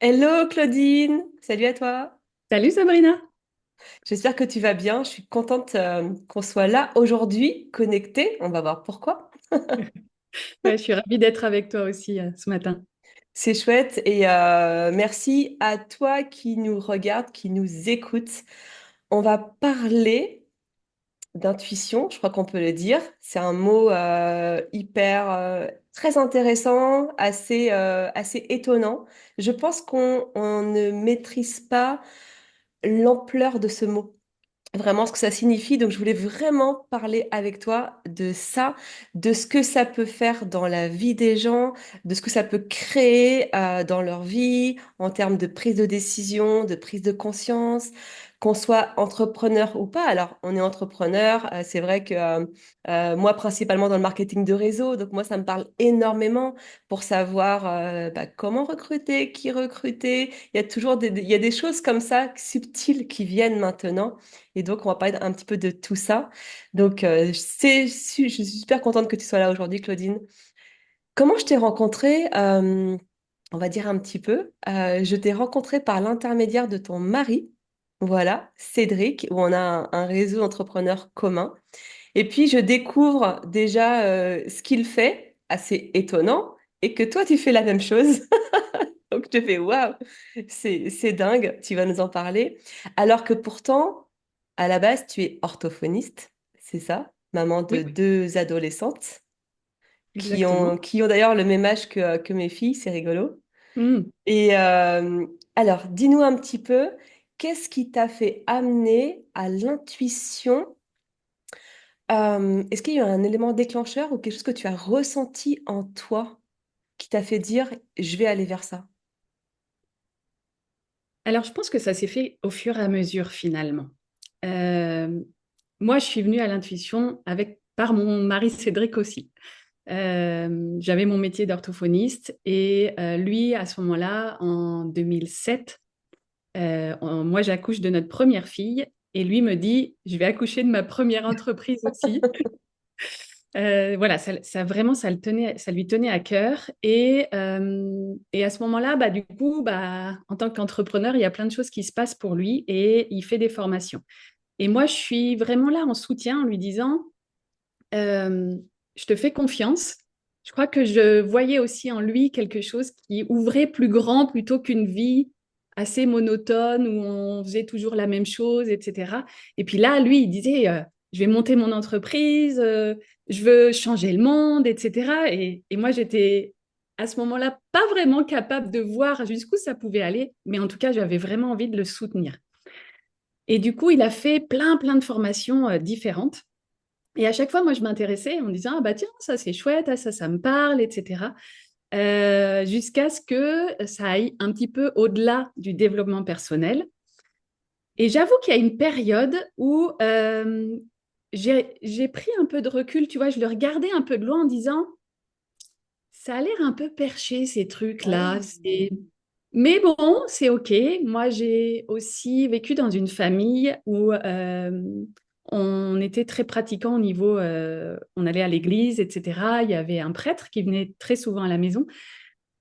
Hello Claudine, salut à toi. Salut Sabrina. J'espère que tu vas bien. Je suis contente qu'on soit là aujourd'hui, connectés. On va voir pourquoi. Ouais, je suis ravie d'être avec toi aussi ce matin. C'est chouette et merci à toi qui nous regarde, qui nous écoute. On va parler d'intuition, je crois qu'on peut le dire. C'est un mot hyper très intéressant, assez étonnant. Je pense qu'on ne maîtrise pas l'ampleur de ce mot. Vraiment ce que ça signifie. Donc, je voulais vraiment parler avec toi de ça, de ce que ça peut faire dans la vie des gens, de ce que ça peut créer dans leur vie en termes de prise de décision, de prise de conscience, qu'on soit entrepreneur ou pas. Alors, on est entrepreneur, c'est vrai que moi, principalement dans le marketing de réseau, donc moi, ça me parle énormément pour savoir comment recruter, qui recruter. Il y a toujours il y a des choses comme ça subtiles qui viennent maintenant. Et donc, on va parler un petit peu de tout ça. Donc, je suis super contente que tu sois là aujourd'hui, Claudine. Comment je t'ai rencontrée? On va dire un petit peu. Je t'ai rencontrée par l'intermédiaire de ton mari, voilà, Cédric, où on a un réseau d'entrepreneurs commun. Et puis, je découvre déjà ce qu'il fait, assez étonnant, et que toi, tu fais la même chose. Donc, je te fais waouh, c'est dingue, tu vas nous en parler. Alors que pourtant, à la base, tu es orthophoniste, c'est ça? Maman de Oui, deux adolescentes exactement. qui ont d'ailleurs le même âge que mes filles, c'est rigolo. Hmm. Et alors, dis-nous un petit peu, qu'est-ce qui t'a fait amener à l'intuition? Est-ce qu'il y a eu un élément déclencheur ou quelque chose que tu as ressenti en toi qui t'a fait dire, je vais aller vers ça? Alors, je pense que ça s'est fait au fur et à mesure finalement. Euh, Moi, je suis venue à l'intuition par mon mari Cédric aussi. J'avais mon métier d'orthophoniste et lui, à ce moment-là, en 2007, moi, j'accouche de notre première fille et lui me dit, je vais accoucher de ma première entreprise aussi. Voilà, vraiment, ça lui tenait à cœur. Et à ce moment-là, bah, du coup, bah, en tant qu'entrepreneur, il y a plein de choses qui se passent pour lui et il fait des formations. Et moi, je suis vraiment là en soutien en lui disant, euh, je te fais confiance. Je crois que je voyais aussi en lui quelque chose qui ouvrait plus grand plutôt qu'une vie assez monotone où on faisait toujours la même chose, etc. Et puis là, lui, il disait, je vais monter mon entreprise, je veux changer le monde, etc. Et moi, j'étais à ce moment-là pas vraiment capable de voir jusqu'où ça pouvait aller, mais en tout cas, j'avais vraiment envie de le soutenir. Et du coup, il a fait plein de formations différentes. Et à chaque fois, moi, je m'intéressais en me disant, ah bah tiens, ça c'est chouette, ah, ça me parle, etc. Jusqu'à ce que ça aille un petit peu au-delà du développement personnel. Et j'avoue qu'il y a une période où j'ai pris un peu de recul, tu vois, je le regardais un peu de loin en disant, ça a l'air un peu perché ces trucs-là. Mais bon, c'est OK. Moi, j'ai aussi vécu dans une famille où on était très pratiquants au niveau, on allait à l'église, etc. Il y avait un prêtre qui venait très souvent à la maison.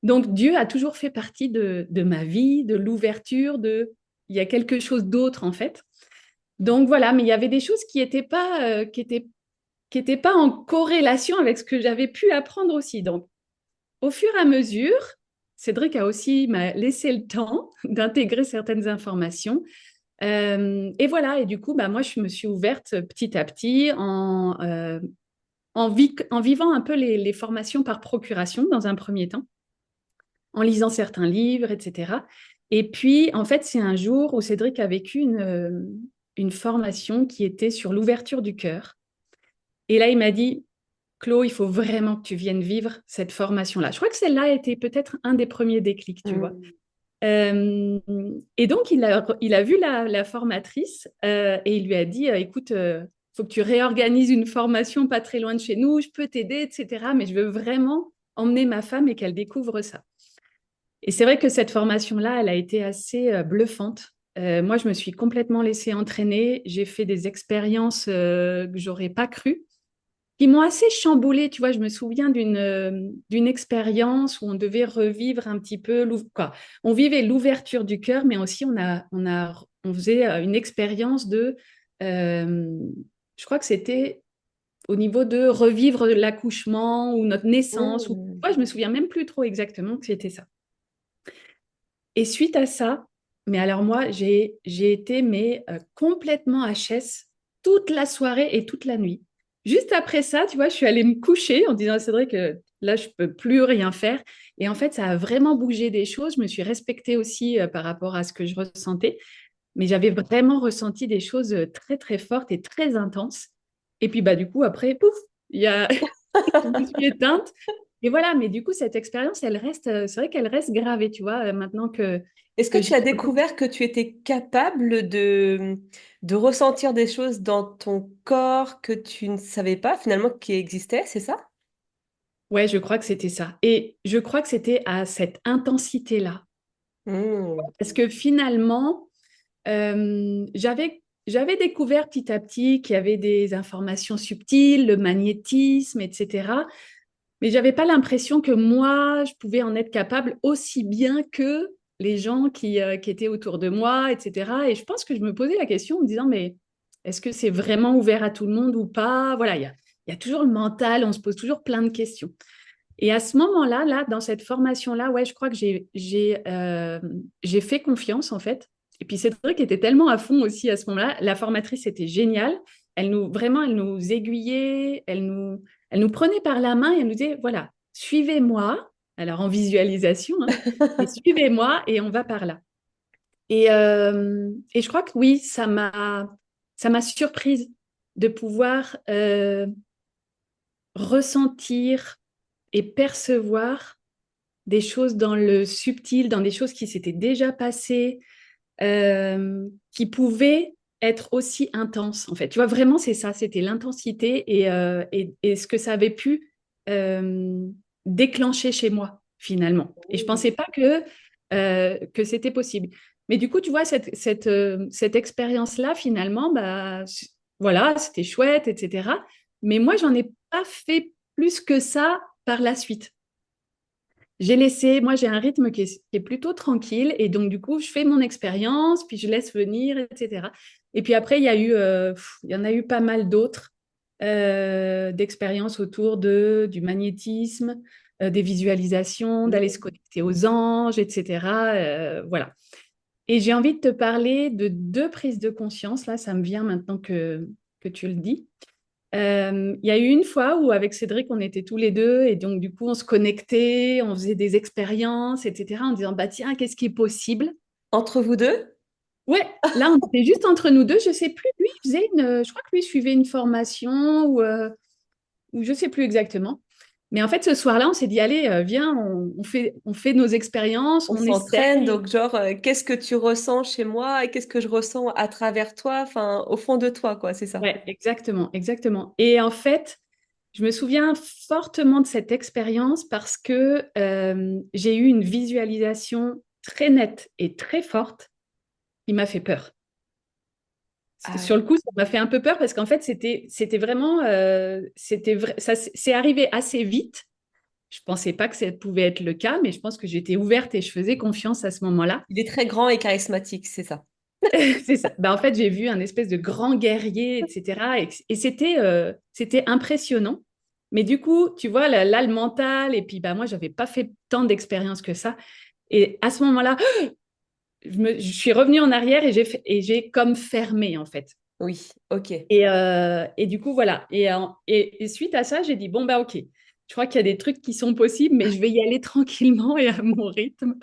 Donc, Dieu a toujours fait partie de ma vie, de l'ouverture, il y a quelque chose d'autre en fait. Donc voilà, mais il y avait des choses qui étaient pas en corrélation avec ce que j'avais pu apprendre aussi. Donc, au fur et à mesure, Cédric a aussi m'a laissé le temps d'intégrer certaines informations. Et voilà, et du coup, bah, moi, je me suis ouverte petit à petit en vivant un peu les formations par procuration dans un premier temps, en lisant certains livres, etc. Et puis, en fait, c'est un jour où Cédric a vécu une formation qui était sur l'ouverture du cœur. Et là, il m'a dit, Chlo, il faut vraiment que tu viennes vivre cette formation-là. Je crois que celle-là a été peut-être un des premiers déclics, tu vois. Hmm. Euh, et donc, il a vu la formatrice et il lui a dit, écoute, faut que tu réorganises une formation pas très loin de chez nous, je peux t'aider, etc. Mais je veux vraiment emmener ma femme et qu'elle découvre ça. Et c'est vrai que cette formation-là, elle a été assez bluffante. Moi, je me suis complètement laissée entraîner. J'ai fait des expériences que j'aurais pas cru. qui m'ont assez chamboulée. Tu vois, je me souviens d'une expérience où on devait revivre un petit peu, quoi. On vivait l'ouverture du cœur, mais aussi on faisait une expérience euh, je crois que c'était au niveau de revivre l'accouchement ou notre naissance. Ou, Mmh. ouais, je me souviens même plus trop exactement que c'était ça. Et suite à ça, mais alors moi, j'ai été complètement HS toute la soirée et toute la nuit. Juste après ça, tu vois, je suis allée me coucher en disant, c'est vrai que là, je peux plus rien faire. Et en fait, ça a vraiment bougé des choses. Je me suis respectée aussi par rapport à ce que je ressentais. Mais j'avais vraiment ressenti des choses très, très fortes et très intenses. Et puis, bah, du coup, après, pouf, il y a... je me suis éteinte. Et voilà, mais du coup, cette expérience, elle reste, c'est vrai qu'elle reste gravée, tu vois, maintenant Est-ce que que tu j'y as reviens. découvert que tu étais capable de ressentir des choses dans ton corps que tu ne savais pas finalement qui existaient, c'est ça? Ouais, je crois que c'était ça. Et je crois que c'était à cette intensité-là. Mmh. Parce que finalement, j'avais découvert petit à petit qu'il y avait des informations subtiles, le magnétisme, etc. Mais j'avais pas l'impression que moi, je pouvais en être capable aussi bien que les gens qui étaient autour de moi, etc. Et je pense que je me posais la question en me disant, mais est-ce que c'est vraiment ouvert à tout le monde ou pas? Voilà, il y a toujours le mental, on se pose toujours plein de questions. Et à ce moment-là, là, dans cette formation-là, ouais, je crois que j'ai fait confiance en fait. Et puis Cédric était tellement à fond aussi à ce moment-là. La formatrice était géniale. Elle nous aiguillait, elle nous prenait par la main et elle nous disait, voilà, suivez-moi. Alors en visualisation, hein, et suivez-moi et on va par là. Et je crois que oui, ça m'a surprise de pouvoir ressentir et percevoir des choses dans le subtil, dans des choses qui s'étaient déjà passées, qui pouvaient être aussi intenses, en fait. Tu vois, vraiment, c'est ça, c'était l'intensité et ce que ça avait pu euh, déclencher chez moi, finalement. Et je pensais pas que c'était possible. Mais du coup, tu vois, cette expérience-là, finalement, bah, voilà, c'était chouette, etc. Mais moi, j'en ai pas fait plus que ça par la suite. Moi j'ai un rythme qui est plutôt tranquille et donc du coup je fais mon expérience, puis je laisse venir, etc. Et puis après il y en a eu pas mal d'autres d'expériences autour du magnétisme, des visualisations, d'aller se Mmh. connecter aux anges, etc. Voilà. Et j'ai envie de te parler de deux prises de conscience, là ça me vient maintenant que tu le dis. Il y a eu une fois où avec Cédric, on était tous les deux et donc du coup, on se connectait, on faisait des expériences, etc. en disant, bah tiens, qu'est-ce qui est possible? Entre vous deux? Ouais, là, on était juste entre nous deux. Je sais plus, je crois que lui suivait une formation ou je sais plus exactement. Mais en fait, ce soir-là, on s'est dit, allez, viens, on fait nos expériences, On on s'entraîne, essaye. donc genre, qu'est-ce que tu ressens chez moi et qu'est-ce que je ressens à travers toi, enfin, au fond de toi, quoi, c'est ça. Ouais, exactement, exactement. Et en fait, je me souviens fortement de cette expérience parce que j'ai eu une visualisation très nette et très forte qui m'a fait peur. Ah, Sur le coup, ça m'a fait un peu peur parce qu'en fait, c'était vraiment, ça c'est arrivé assez vite. Je pensais pas que ça pouvait être le cas, mais je pense que j'étais ouverte et je faisais confiance à ce moment-là. il est très grand et charismatique, c'est ça. C'est ça. Ben, en fait, j'ai vu un espèce de grand guerrier, etc. Et c'était impressionnant. Mais du coup, tu vois, là, le mental, et puis bah, moi, j'avais pas fait tant d'expérience que ça. Et à ce moment-là, je suis revenue en arrière et j'ai comme fermé, en fait. Oui, ok. Et du coup, voilà. Et suite à ça, j'ai dit, bon, bah, ok, je crois qu'il y a des trucs qui sont possibles, mais je vais y aller tranquillement et à mon rythme.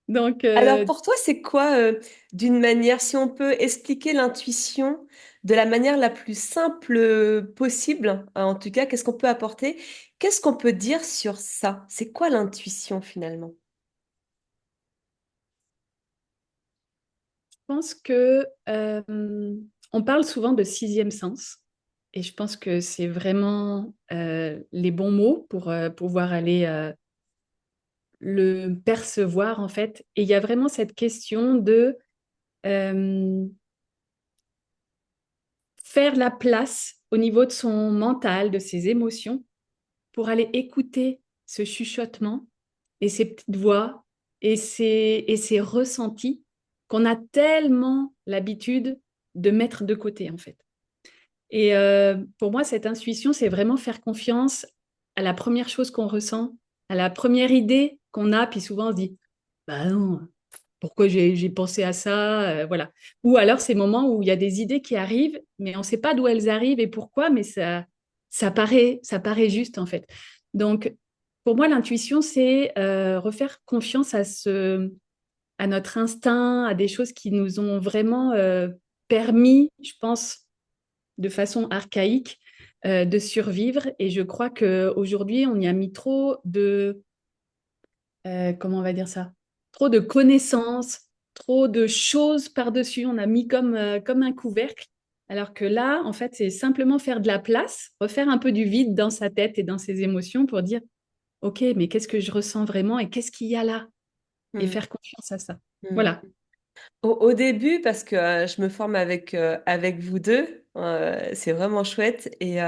Donc, Alors pour toi, c'est quoi, d'une manière, si on peut expliquer l'intuition de la manière la plus simple possible, en tout cas, qu'est-ce qu'on peut apporter? Qu'est-ce qu'on peut dire sur ça? C'est quoi l'intuition finalement? je pense que on parle souvent de sixième sens. Et je pense que c'est vraiment les bons mots pour pouvoir aller le percevoir, en fait. Et il y a vraiment cette question de euh, faire la place au niveau de son mental, de ses émotions, pour aller écouter ce chuchotement et ces petites voix et ces ressentis qu'on a tellement l'habitude de mettre de côté, en fait. Et pour moi, cette intuition, c'est vraiment faire confiance à la première chose qu'on ressent, à la première idée qu'on a, puis souvent on se dit, bah non, pourquoi j'ai pensé à ça, voilà. Ou alors ces moments où il y a des idées qui arrivent, mais on ne sait pas d'où elles arrivent et pourquoi, mais ça paraît juste en fait. Donc, pour moi, l'intuition, c'est refaire confiance à notre instinct, à des choses qui nous ont vraiment permis, je pense, de façon archaïque, de survivre. Et je crois qu'aujourd'hui, on y a mis trop comment on va dire ça? Trop de connaissances, trop de choses par-dessus. On a mis comme un couvercle. Alors que là, en fait, c'est simplement faire de la place, refaire un peu du vide dans sa tête et dans ses émotions pour dire, OK, mais qu'est-ce que je ressens vraiment et qu'est-ce qu'il y a là? Et Mm, faire confiance à ça. mm. Voilà. Au début, parce que je me forme avec vous deux, c'est vraiment chouette. Et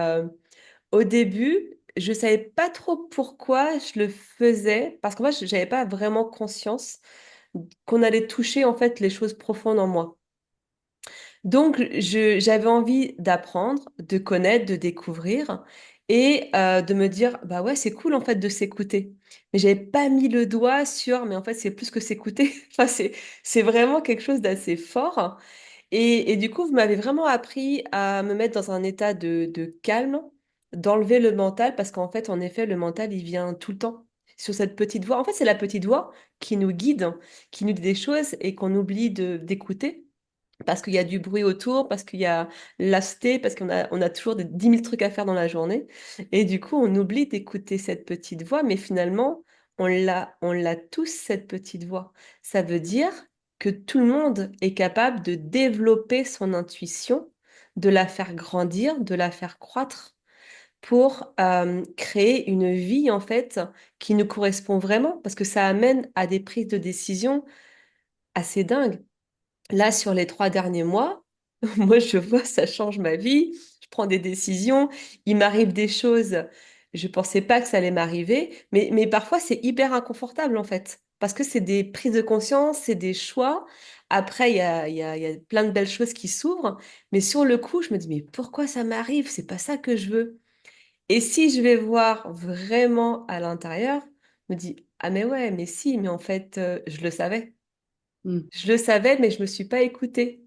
au début, je savais pas trop pourquoi je le faisais, parce qu'en fait, j'avais pas vraiment conscience qu'on allait toucher en fait les choses profondes en moi. Donc, j'avais envie d'apprendre, de connaître, de découvrir et de me dire, bah ouais, c'est cool en fait de s'écouter. Mais j'avais pas mis le doigt sur, mais en fait, c'est plus que s'écouter. Enfin, c'est vraiment quelque chose d'assez fort. Et du coup, vous m'avez vraiment appris à me mettre dans un état de calme, d'enlever le mental, parce qu'en fait, en effet, le mental, il vient tout le temps sur cette petite voix. En fait, c'est la petite voix qui nous guide, qui nous dit des choses et qu'on oublie d'écouter. Parce qu'il y a du bruit autour, parce qu'il y a l'asteté, parce qu'on a toujours 10 000 trucs à faire dans la journée. Et du coup, on oublie d'écouter cette petite voix, mais finalement, on l'a tous, cette petite voix. Ça veut dire que tout le monde est capable de développer son intuition, de la faire grandir, de la faire croître pour créer une vie, en fait, qui nous correspond vraiment, parce que ça amène à des prises de décision assez dingues. Là, sur les 3 derniers mois, moi, je vois, ça change ma vie. Je prends des décisions. Il m'arrive des choses. Je pensais pas que ça allait m'arriver. Mais parfois, c'est hyper inconfortable, en fait. Parce que c'est des prises de conscience, c'est des choix. Après, il y a plein de belles choses qui s'ouvrent. Mais sur le coup, je me dis, mais pourquoi ça m'arrive? C'est pas ça que je veux. Et si je vais voir vraiment à l'intérieur, je me dis, ah mais ouais, mais si, mais en fait, je le savais. Mm. Je le savais, mais je me suis pas écoutée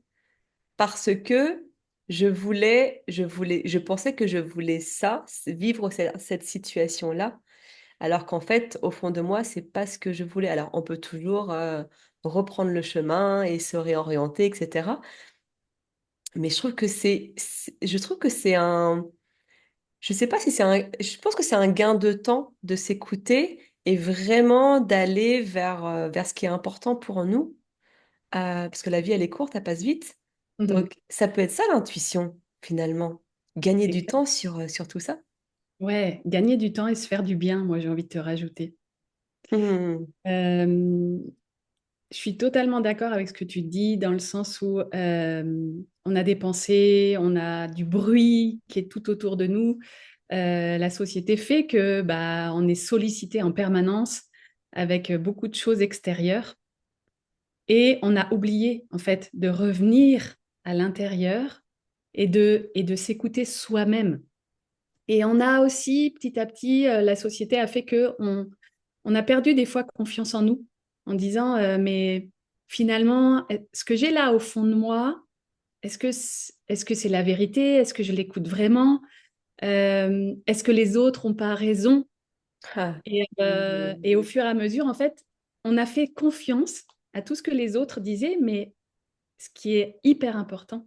parce que je pensais que je voulais ça, vivre cette situation-là, alors qu'en fait, au fond de moi, c'est pas ce que je voulais. Alors, on peut toujours reprendre le chemin et se réorienter, etc. Mais je trouve que c'est je sais pas si je pense que c'est un gain de temps de s'écouter et vraiment d'aller vers ce qui est important pour nous. Parce que la vie, elle est courte, elle passe vite. Donc, ça peut être ça l'intuition, finalement. Gagner du temps sur tout ça. Ouais, gagner du temps et se faire du bien, moi j'ai envie de te rajouter. Mhm. Euh, Je suis totalement d'accord avec ce que tu dis, dans le sens où on a des pensées, on a du bruit qui est tout autour de nous. La société fait que bah, on est sollicité en permanence avec beaucoup de choses extérieures et on a oublié en fait de revenir à l'intérieur et de s'écouter soi-même. Et on a aussi petit à petit, la société a fait que on a perdu des fois confiance en nous en disant mais finalement, ce que j'ai là au fond de moi, est-ce que c'est la vérité? Est-ce que je l'écoute vraiment? Est-ce que les autres n'ont pas raison? Ah. Et au fur et à mesure, en fait, on a fait confiance à tout ce que les autres disaient, mais ce qui est hyper important,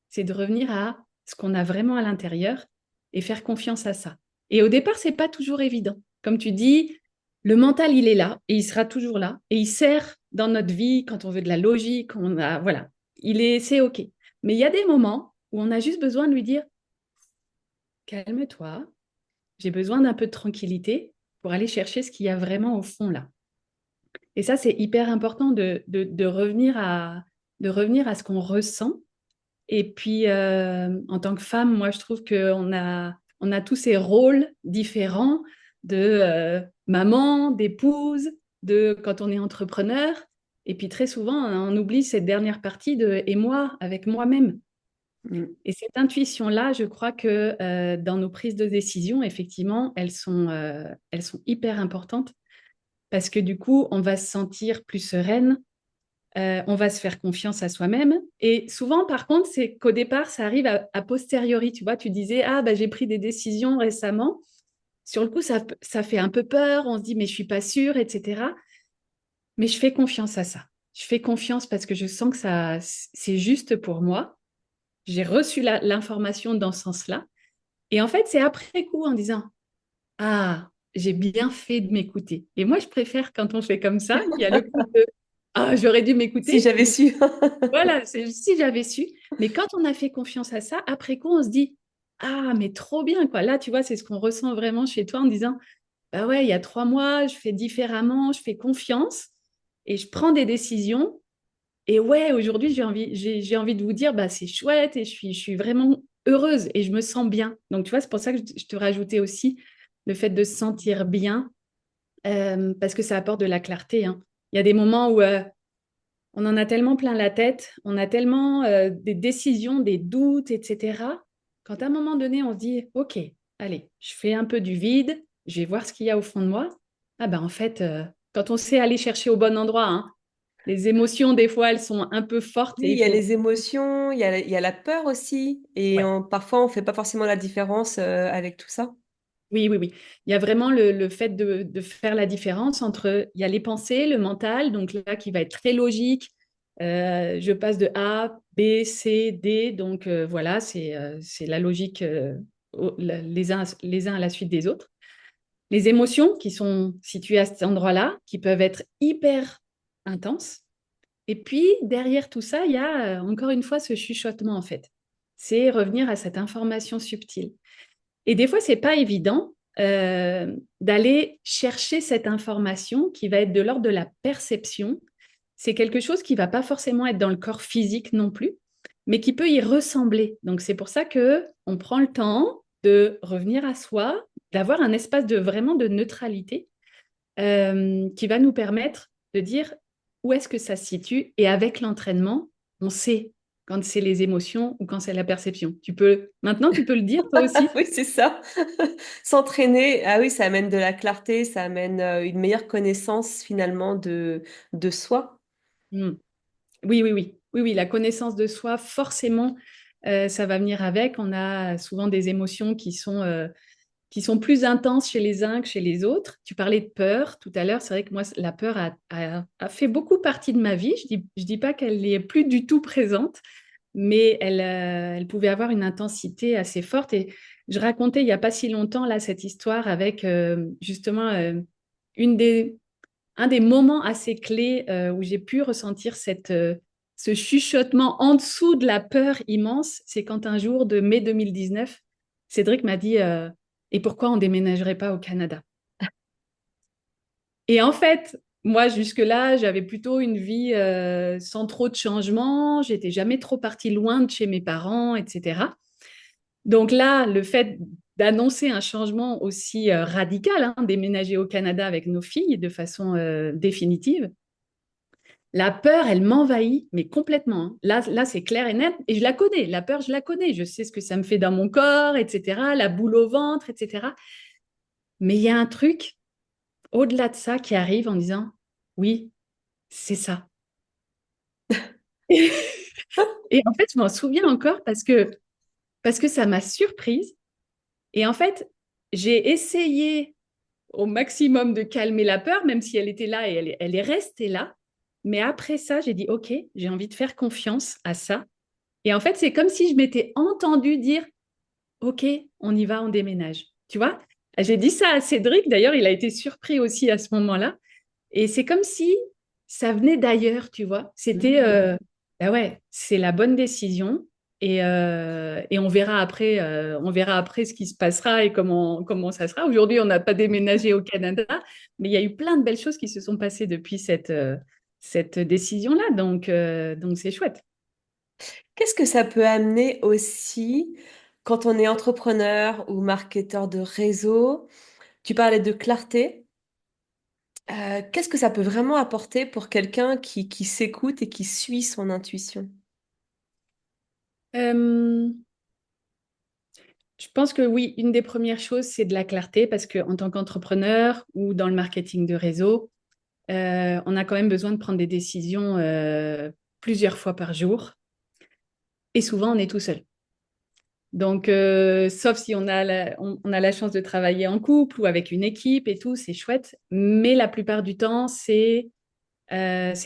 c'est de revenir à ce qu'on a vraiment à l'intérieur et faire confiance à ça. Et au départ, c'est pas toujours évident. Comme tu dis, le mental, il est là et il sera toujours là et il sert dans notre vie quand on veut de la logique, on a voilà, c'est OK. Mais il y a des moments où on a juste besoin de lui dire calme-toi, j'ai besoin d'un peu de tranquillité pour aller chercher ce qu'il y a vraiment au fond là. Et ça, c'est hyper important de revenir à ce qu'on ressent Et puis, en tant que femme, moi, je trouve on a tous ces rôles différents de maman, d'épouse, de quand on est entrepreneur. Et puis, très souvent, on oublie cette dernière partie de et moi, avec moi-même. Mm. Et cette intuition-là, je crois que dans nos prises de décision, effectivement, elles sont hyper importantes parce que du coup, on va se sentir plus sereine, on va se faire confiance à soi-même. Et souvent, par contre, c'est qu'au départ, ça arrive à posteriori. Tu vois, tu disais, ah, bah, j'ai pris des décisions récemment. Sur le coup, ça fait un peu peur. On se dit, mais je suis pas sûre, etc. Mais je fais confiance à ça. Je fais confiance parce que je sens que ça, c'est juste pour moi. J'ai reçu l'information dans ce sens-là. Et en fait, c'est après coup en disant, ah, j'ai bien fait de m'écouter. Et moi, je préfère quand on fait comme ça, il y a le coup de, ah, j'aurais dû Si m'écouter. j'avais su. Voilà, c'est si j'avais su. Mais quand on a fait confiance à ça, après coup, on se dit, ah, mais trop bien, quoi. Là, tu vois, c'est ce qu'on ressent vraiment chez toi en disant, bah ouais, il y a 3 mois, je fais différemment, je fais confiance et je prends des décisions. Et ouais, aujourd'hui, j'ai envie de vous dire, bah c'est chouette et je suis vraiment heureuse et je me sens bien. Donc, tu vois, c'est pour ça que je te rajoutais aussi le fait de se sentir bien parce que ça apporte de la clarté, hein. Il y a des moments où on en a tellement plein la tête, on a tellement des décisions, des doutes, etc. Quand à un moment donné, on se dit, OK, allez, je fais un peu du vide, je vais voir ce qu'il y a au fond de moi. Ah ben en fait, quand on sait aller chercher au bon endroit, hein, les émotions, des fois, elles sont un peu fortes Oui, et il il y a faut... les émotions, il y a la peur aussi. Et Ouais. parfois, on fait pas forcément la différence avec tout ça. Oui, oui, oui. Il y a vraiment le fait de faire la différence entre, il y a les pensées, le mental, donc là, qui va être très logique. Je passe de A, B, C, D, donc voilà, c'est la logique les uns à la suite des autres. Les émotions qui sont situées à cet endroit-là, qui peuvent être hyper intenses. Et puis, derrière tout ça, il y a encore une fois ce chuchotement, en fait. C'est revenir à cette information subtile. Et des fois, c'est pas évident d'aller chercher cette information qui va être de l'ordre de la perception. C'est quelque chose qui va pas forcément être dans le corps physique non plus, mais qui peut y ressembler. Donc c'est pour ça que on prend le temps de revenir à soi, d'avoir un espace de vraiment de neutralité qui va nous permettre de dire où est-ce que ça se situe. Et avec l'entraînement, on sait quand c'est les émotions ou quand c'est la perception. Maintenant, tu peux le dire toi aussi. Oui, c'est ça. S'entraîner, ah oui, ça amène de la clarté, ça amène une meilleure connaissance finalement de soi. Mm. Oui, oui, oui. Oui, oui, la connaissance de soi, forcément, ça va venir avec. On a souvent des émotions qui sont plus intenses chez les uns que chez les autres. Tu parlais de peur tout à l'heure. C'est vrai que moi, la peur a fait beaucoup partie de ma vie. Je dis pas qu'elle n'est plus du tout présente, mais elle pouvait avoir une intensité assez forte. Et je racontais il n'y a pas si longtemps là cette histoire avec justement une des, un des moments assez clés où j'ai pu ressentir ce chuchotement en dessous de la peur immense. C'est quand un jour de mai 2019, Cédric m'a dit et pourquoi on déménagerait pas au Canada? Et en fait, moi, jusque-là, j'avais plutôt une vie sans trop de changements. J'étais jamais trop partie loin de chez mes parents, etc. Donc là, le fait d'annoncer un changement aussi radical, hein, déménager au Canada avec nos filles de façon définitive, la peur, elle m'envahit, mais complètement, hein. Là, c'est clair et net. Et je la connais. La peur, je la connais. Je sais ce que ça me fait dans mon corps, etc. La boule au ventre, etc. Mais il y a un truc au-delà de ça qui arrive en disant, oui, c'est ça. Et en fait, je m'en souviens encore parce que ça m'a surprise. Et en fait, j'ai essayé au maximum de calmer la peur, même si elle était là et elle est restée là. Mais après ça, j'ai dit, OK, j'ai envie de faire confiance à ça. Et en fait, c'est comme si je m'étais entendue dire, OK, on y va, on déménage. Tu vois? J'ai dit ça à Cédric, d'ailleurs, il a été surpris aussi à ce moment-là. Et c'est comme si ça venait d'ailleurs, tu vois. C'était, Mhm. bah ouais, c'est la bonne décision. Et on verra après ce qui se passera et comment ça sera. Aujourd'hui, on n'a pas déménagé au Canada, mais il y a eu plein de belles choses qui se sont passées depuis cette décision-là. Donc c'est chouette. Qu'est-ce que ça peut amener aussi quand on est entrepreneur ou marketeur de réseau? Tu parlais de clarté. Qu'est-ce que ça peut vraiment apporter pour quelqu'un qui s'écoute et qui suit son intuition? Euh, je pense que oui, une des premières choses, c'est de la clarté parce qu'en tant qu'entrepreneur ou dans le marketing de réseau, on a quand même besoin de prendre des décisions plusieurs fois par jour et souvent on est tout seul. Donc, sauf si on a la chance de travailler en couple ou avec une équipe et tout, c'est chouette. Mais la plupart du temps, c'est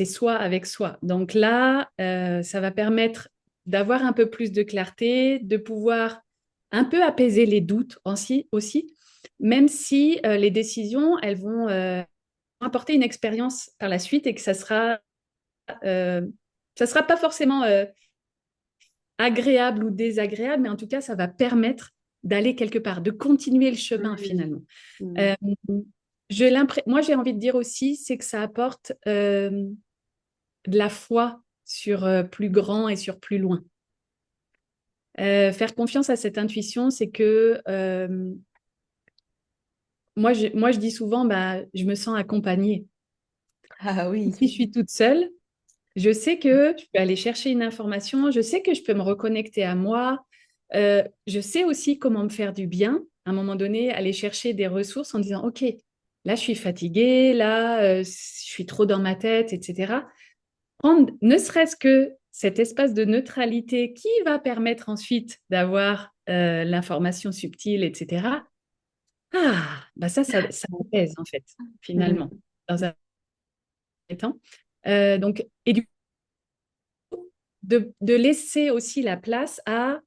soi avec soi. Donc là, ça va permettre d'avoir un peu plus de clarté, de pouvoir un peu apaiser les doutes aussi, même si les décisions, elles vont apporter une expérience par la suite et que euh, ça sera pas forcément agréable ou désagréable, mais en tout cas, ça va permettre d'aller quelque part, de continuer le chemin Mm. finalement. Mm. Euh, moi, j'ai envie de dire aussi, c'est que ça apporte de la foi sur plus grand et sur plus loin. Faire confiance à cette intuition, c'est que moi, je dis souvent, bah, je me sens accompagnée. Ah oui. Si je suis toute seule, je sais que je peux aller chercher une information, je sais que je peux me reconnecter à moi, je sais aussi comment me faire du bien. À un moment donné, aller chercher des ressources en disant, OK, là, je suis fatiguée, là, je suis trop dans ma tête, etc. Prendre ne serait-ce que cet espace de neutralité qui va permettre ensuite d'avoir l'information subtile, etc. Ah, bah ça apaise en fait, finalement, Mm. dans un premier temps. Donc, et du de laisser aussi la place à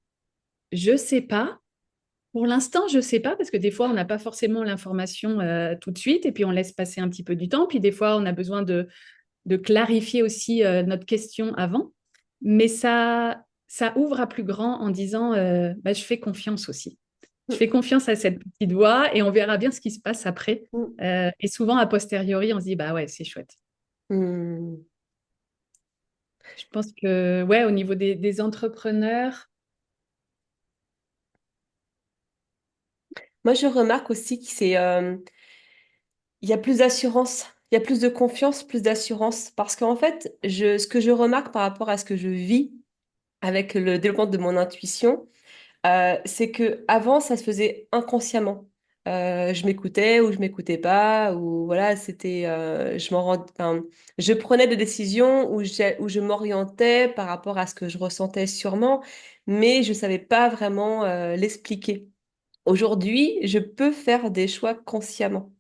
je sais pas. Pour l'instant, je sais pas, parce que des fois, on n'a pas forcément l'information tout de suite, et puis on laisse passer un petit peu du temps. Puis des fois, on a besoin de clarifier aussi notre question avant. Mais ça ouvre à plus grand en disant bah, je fais confiance aussi. Je fais confiance à cette petite voix et on verra bien ce qui se passe après. Mm. Et souvent, a posteriori, on se dit bah ouais, c'est chouette. Mm. Je pense que, ouais, au niveau des entrepreneurs, Moi, je remarque aussi que il y a plus d'assurance, il y a plus de confiance, plus d'assurance. Parce qu'en fait, ce que je remarque par rapport à ce que je vis avec le développement de mon intuition, c'est que avant, ça se faisait inconsciemment. Je m'écoutais ou je m'écoutais pas, ou voilà, enfin, je prenais des décisions où je m'orientais par rapport à ce que je ressentais sûrement, mais je savais pas vraiment l'expliquer. Aujourd'hui, je peux faire des choix consciemment.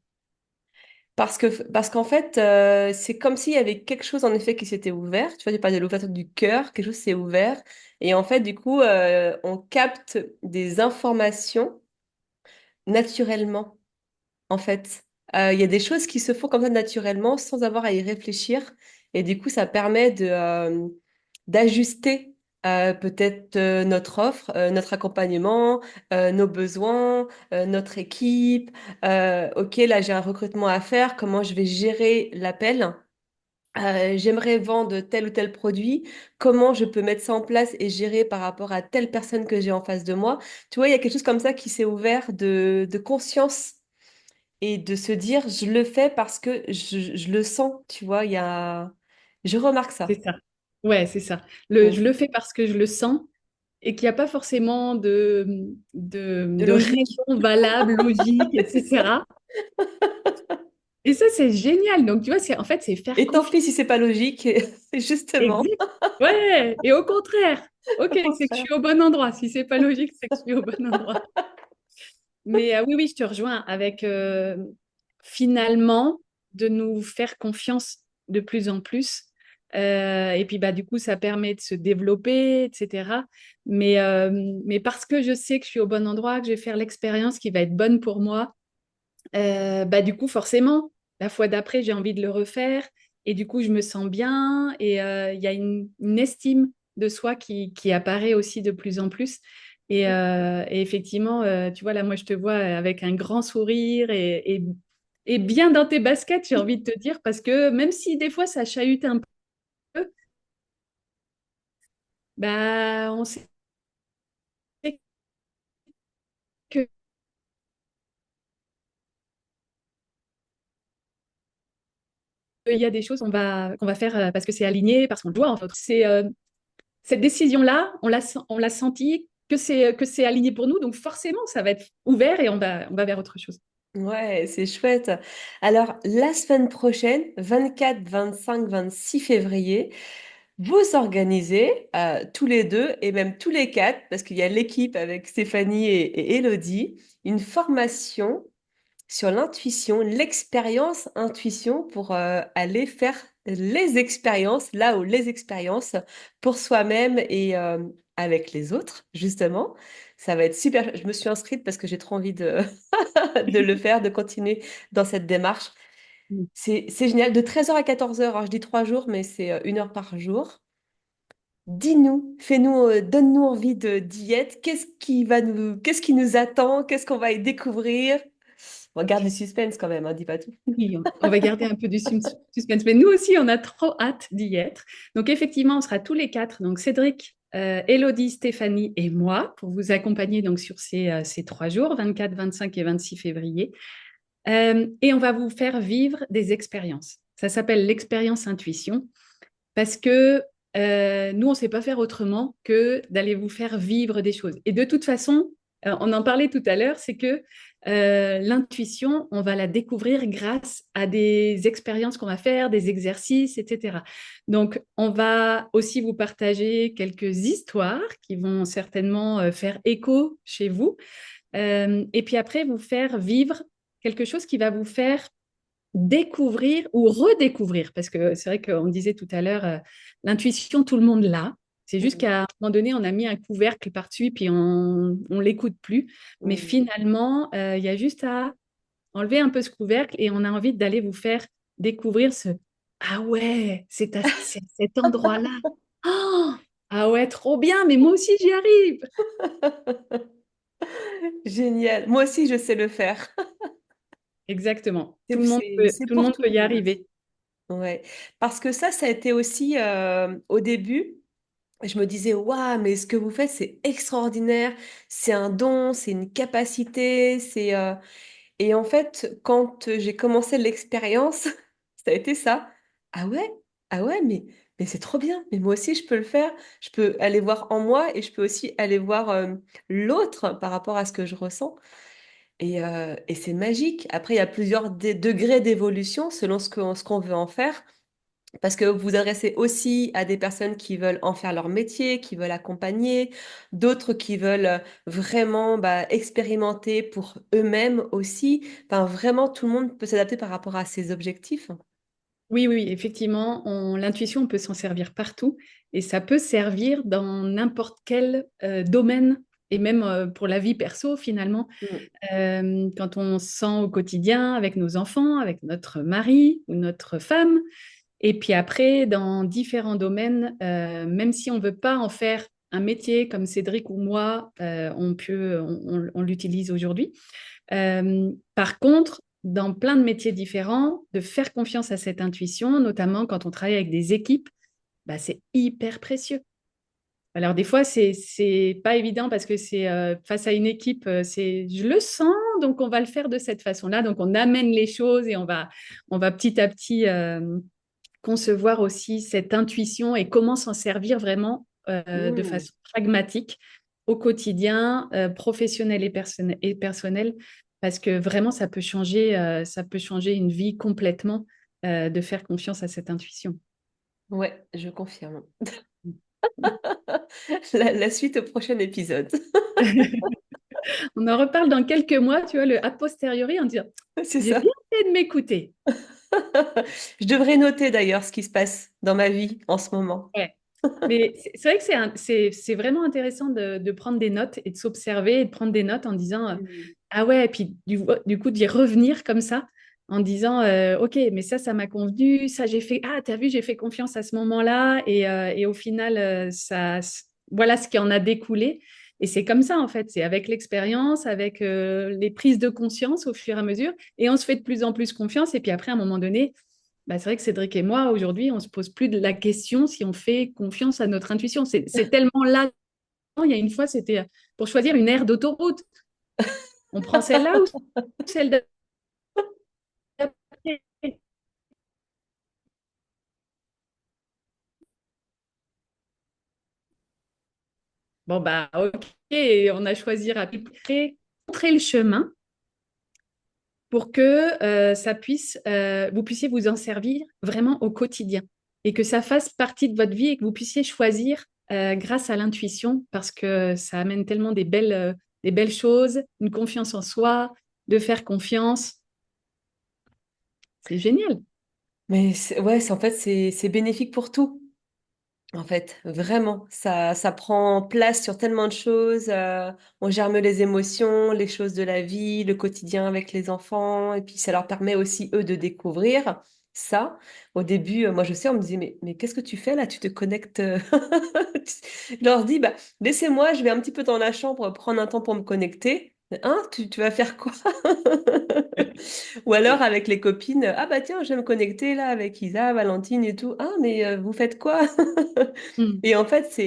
Parce qu'en fait, c'est comme s'il y avait quelque chose en effet qui s'était ouvert. Tu vois, tu parles de l'ouverture du cœur, quelque chose s'est ouvert. Et en fait, du coup, on capte des informations naturellement, en fait. Il y a des choses qui se font comme ça naturellement sans avoir à y réfléchir. Et du coup, ça permet d'ajuster peut-être notre offre, notre accompagnement, nos besoins, notre équipe. OK, là, j'ai un recrutement à faire. Comment je vais gérer l'appel? J'aimerais vendre tel ou tel produit. Comment je peux mettre ça en place et gérer par rapport à telle personne que j'ai en face de moi? Tu vois, il y a quelque chose comme ça qui s'est ouvert de conscience et de se dire, je le fais parce que je le sens. Tu vois, je remarque ça. c'est ça. Ouais, c'est ça. Mm. Je le fais parce que je le sens et qu'il n'y a pas forcément De de logique. raison valable, logique, etc. Et ça, c'est génial. Donc, tu vois, en fait, c'est faire Et tant confiance. pis si c'est pas logique, justement. Exact. Ouais. Et au contraire, ok, Au c'est que je contraire. suis au bon endroit. Si c'est pas logique, c'est que je suis au bon endroit. Mais oui, oui, je te rejoins avec finalement de nous faire confiance de plus en plus. Et puis, bah, du coup, ça permet de se développer, etc. Mais parce que je sais que je suis au bon endroit, que je vais faire l'expérience qui va être bonne pour moi, bah, du coup, forcément, la fois d'après, j'ai envie de le refaire. Et du coup, je me sens bien et il y a une estime de soi qui apparaît aussi de plus en plus. Et effectivement, tu vois, là, moi, je te vois avec un grand sourire et bien dans tes baskets, j'ai envie de te dire, parce que même si des fois, ça chahute un peu, Bah, on sait que il y a des choses qu'on va faire parce que c'est aligné, parce qu'on le doit. En fait. Cette décision-là, on l'a senti que c'est aligné pour nous, donc forcément, ça va être ouvert et on va vers autre chose. Ouais, c'est chouette. Alors, la semaine prochaine, 24, 25, 26 février, vous organisez tous les deux et même tous les quatre, parce qu'il y a l'équipe avec Stéphanie et Élodie, une formation sur l'intuition, l'expérience intuition pour aller faire les expériences, là où les expériences pour soi-même et avec les autres, justement. Ça va être super. Je me suis inscrite parce que j'ai trop envie de, de le faire, de continuer dans cette démarche. C'est génial. De 13h à 14h, alors je dis 3 jours, mais c'est 1 heure par jour. Dis-nous, fais-nous, donne-nous envie de diète. Qu'est-ce qui nous attend? Qu'est-ce qu'on va y découvrir? On garde du suspense quand même, hein, dis pas tout. Oui, on va garder un peu du suspense, mais nous aussi, on a trop hâte d'y être. Donc effectivement, on sera tous les quatre, donc Cédric, Élodie, Stéphanie et moi, pour vous accompagner donc sur ces 3 jours, 24, 25 et 26 février. Et on va vous faire vivre des expériences. Ça s'appelle l'expérience intuition parce que nous, on ne sait pas faire autrement que d'aller vous faire vivre des choses. Et de toute façon, on en parlait tout à l'heure, c'est que l'intuition, on va la découvrir grâce à des expériences qu'on va faire, des exercices, etc. Donc, on va aussi vous partager quelques histoires qui vont certainement faire écho chez vous. Et puis après, vous faire vivre quelque chose qui va vous faire découvrir ou redécouvrir, parce que c'est vrai qu'on disait tout à l'heure, l'intuition, tout le monde l'a. C'est juste Mm, qu'à un moment donné, on a mis un couvercle par-dessus, puis on ne l'écoute plus. Mais mm. finalement, il y a juste à enlever un peu ce couvercle et on a envie d'aller vous faire découvrir ce Ah ouais, c'est cet endroit-là. Oh, ah ouais, trop bien, mais moi aussi j'y arrive. Génial. Moi aussi, je sais le faire. Exactement. C'est Tout le pour monde tout peut le y monde. arriver. Ouais. Parce que ça a été aussi au début. Je me disais, waouh, mais ce que vous faites, c'est extraordinaire. C'est un don, c'est une capacité. Et en fait, quand j'ai commencé l'expérience, ça a été ça. Ah ouais, ah ouais, mais c'est trop bien. Mais moi aussi, je peux le faire. Je peux aller voir en moi et je peux aussi aller voir l'autre par rapport à ce que je ressens. Et c'est magique. Après, il y a plusieurs degrés d'évolution selon ce qu'on veut en faire. Parce que vous vous adressez aussi à des personnes qui veulent en faire leur métier, qui veulent accompagner, d'autres qui veulent vraiment bah, expérimenter pour eux-mêmes aussi. Enfin, vraiment, tout le monde peut s'adapter par rapport à ses objectifs. Oui, oui, effectivement, l'intuition, on peut s'en servir partout et ça peut servir dans n'importe quel domaine et même pour la vie perso finalement. Mm. Quand on se sent au quotidien avec nos enfants, avec notre mari ou notre femme, et puis après, dans différents domaines, même si on ne veut pas en faire un métier comme Cédric ou moi, on l'utilise aujourd'hui. Par contre, dans plein de métiers différents, de faire confiance à cette intuition, notamment quand on travaille avec des équipes, bah, c'est hyper précieux. Alors des fois, c'est pas évident parce que c'est face à une équipe, c'est je le sens, donc on va le faire de cette façon-là. Donc on amène les choses et on va petit à petit concevoir aussi cette intuition et comment s'en servir vraiment de Mm. façon pragmatique au quotidien, professionnel et personnel, parce que vraiment, ça peut changer une vie complètement de faire confiance à cette intuition. Ouais, je confirme. La suite au prochain épisode. On en reparle dans quelques mois, tu vois, le a posteriori, en disant, C'est j'ai ça. bien fait de m'écouter. Je devrais noter d'ailleurs ce qui se passe dans ma vie en ce moment. Ouais. Mais c'est vrai que c'est vraiment intéressant de prendre des notes et de s'observer et de prendre des notes en disant Mm. ah ouais, et puis du coup d'y revenir comme ça en disant ok, mais ça m'a convenu, ça j'ai fait, ah t'as vu, j'ai fait confiance à ce moment-là et au final, voilà ce qui en a découlé. Et c'est comme ça en fait, c'est avec l'expérience, avec les prises de conscience au fur et à mesure, et on se fait de plus en plus confiance, et puis après à un moment donné, bah, c'est vrai que Cédric et moi, aujourd'hui, on ne se pose plus de la question si on fait confiance à notre intuition. C'est tellement là. Il y a une fois, c'était pour choisir une aire d'autoroute. On prend celle-là ou celle d'après? Bon, bah, ok, on a choisi rapidement. Montrer le chemin pour que vous puissiez vous en servir vraiment au quotidien et que ça fasse partie de votre vie et que vous puissiez choisir grâce à l'intuition parce que ça amène tellement des belles choses, une confiance en soi, de faire confiance. C'est génial. Mais ouais, en fait, c'est bénéfique pour tout. En fait, vraiment, ça prend place sur tellement de choses. On germe les émotions, les choses de la vie, le quotidien avec les enfants, et puis ça leur permet aussi, eux, de découvrir ça. Au début, moi, je sais, on me disait, mais qu'est-ce que tu fais là? Tu te connectes. Je leur dis, bah, laissez-moi, je vais un petit peu dans la chambre prendre un temps pour me connecter. Hein, tu vas faire quoi? Ou alors avec les copines, ah bah tiens, je vais me connecter là avec Isa, Valentine et tout. Ah, mais vous faites quoi? Mm. Et en fait,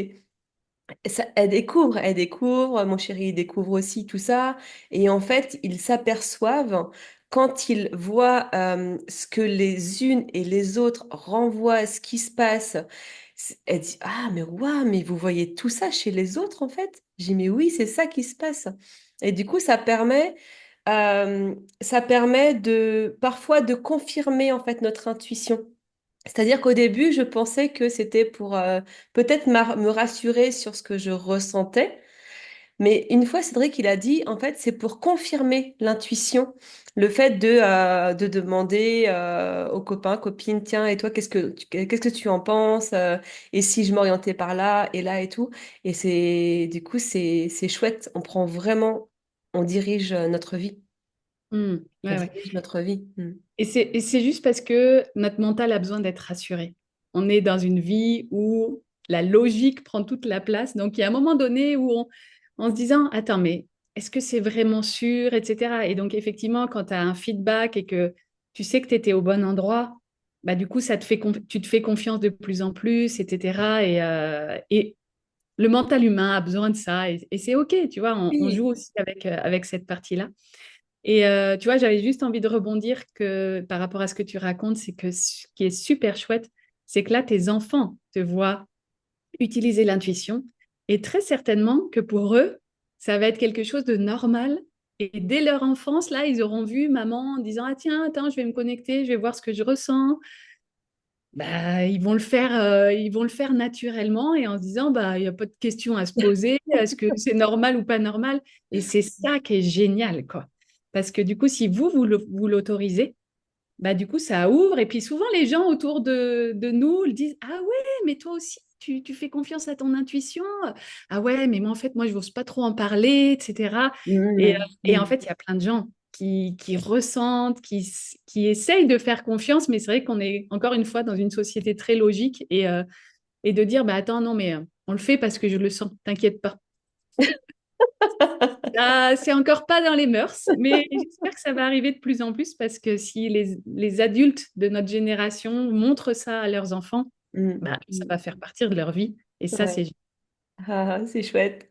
elle découvre, mon chéri il découvre aussi tout ça. Et en fait, ils s'aperçoivent quand ils voient ce que les unes et les autres renvoient à ce qui se passe. Elle dit, ah, mais waouh, mais vous voyez tout ça chez les autres en fait? J'ai dit, mais oui, c'est ça qui se passe. Et du coup, ça permet de parfois de confirmer en fait notre intuition. C'est-à-dire qu'au début, je pensais que c'était pour peut-être me rassurer sur ce que je ressentais. Mais une fois, Cédric, il a dit, en fait, c'est pour confirmer l'intuition, le fait de demander aux copains, copines, tiens, et toi, qu'est-ce que tu en penses? Et si je m'orientais par là et là et tout. Et du coup, c'est chouette. On dirige notre vie. Mm. On Ouais, ouais. dirige notre vie. Mm. Et c'est juste parce que notre mental a besoin d'être rassuré. On est dans une vie où la logique prend toute la place. Donc, il y a un moment donné où en se disant, attends, mais est-ce que c'est vraiment sûr, etc. Et donc, effectivement, quand tu as un feedback et que tu sais que tu étais au bon endroit, bah, du coup, tu te fais confiance de plus en plus, etc. Et le mental humain a besoin de ça. Et c'est OK, tu vois, on Oui. joue aussi avec cette partie-là. Et tu vois, j'avais juste envie de rebondir que par rapport à ce que tu racontes, c'est que ce qui est super chouette, c'est que là, tes enfants te voient utiliser l'intuition et très certainement que pour eux, ça va être quelque chose de normal. Et dès leur enfance, là, ils auront vu maman en disant, ah tiens, attends, je vais me connecter, je vais voir ce que je ressens. Bah, ils vont le faire naturellement et en se disant, bah, il n'y a pas de question à se poser. Est-ce que c'est normal ou pas normal? Et c'est ça qui est génial, quoi. Parce que du coup, si vous l'autorisez, bah, du coup, ça ouvre. Et puis souvent, les gens autour de nous le disent, ah ouais, mais toi aussi, tu fais confiance à ton intuition. Ah ouais, mais moi, en fait, moi, je n'ose pas trop en parler, etc. Mm, Et en mm. fait, il y a plein de gens qui ressentent, qui essayent de faire confiance, mais c'est vrai qu'on est encore une fois dans une société très logique et de dire, bah attends, non, mais on le fait parce que je le sens, t'inquiète pas. Ah, c'est encore pas dans les mœurs, mais j'espère que ça va arriver de plus en plus parce que si les adultes de notre génération montrent ça à leurs enfants, Mm, bah, ça mm. va faire partie de leur vie. Et ça, Ouais. c'est... C'est chouette.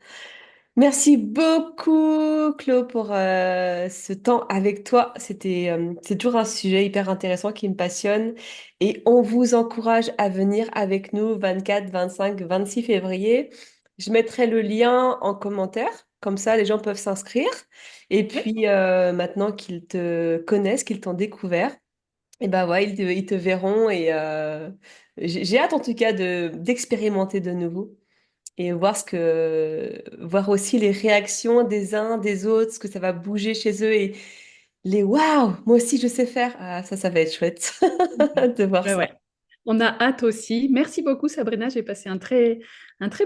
Merci beaucoup, Claude, pour ce temps avec toi. C'est toujours un sujet hyper intéressant qui me passionne. Et on vous encourage à venir avec nous 24, 25, 26 février. Je mettrai le lien en commentaire. Comme ça, les gens peuvent s'inscrire. Et Ouais. puis, maintenant qu'ils te connaissent, qu'ils t'ont découvert, et ben ouais, ils te verront. Et j'ai hâte en tout cas d'expérimenter de nouveau et voir aussi les réactions des uns, des autres, ce que ça va bouger chez eux et les waouh, moi aussi je sais faire. Ah, ça va être chouette de voir Ouais, ça. ouais. On a hâte aussi. Merci beaucoup, Sabrina. J'ai passé un très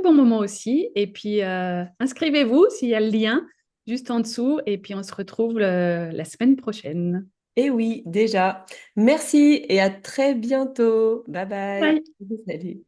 bon moment aussi. Et puis, inscrivez-vous s'il y a le lien juste en dessous. Et puis, on se retrouve la semaine prochaine. Et oui, déjà. Merci et à très bientôt. Bye bye. Bye. Salut.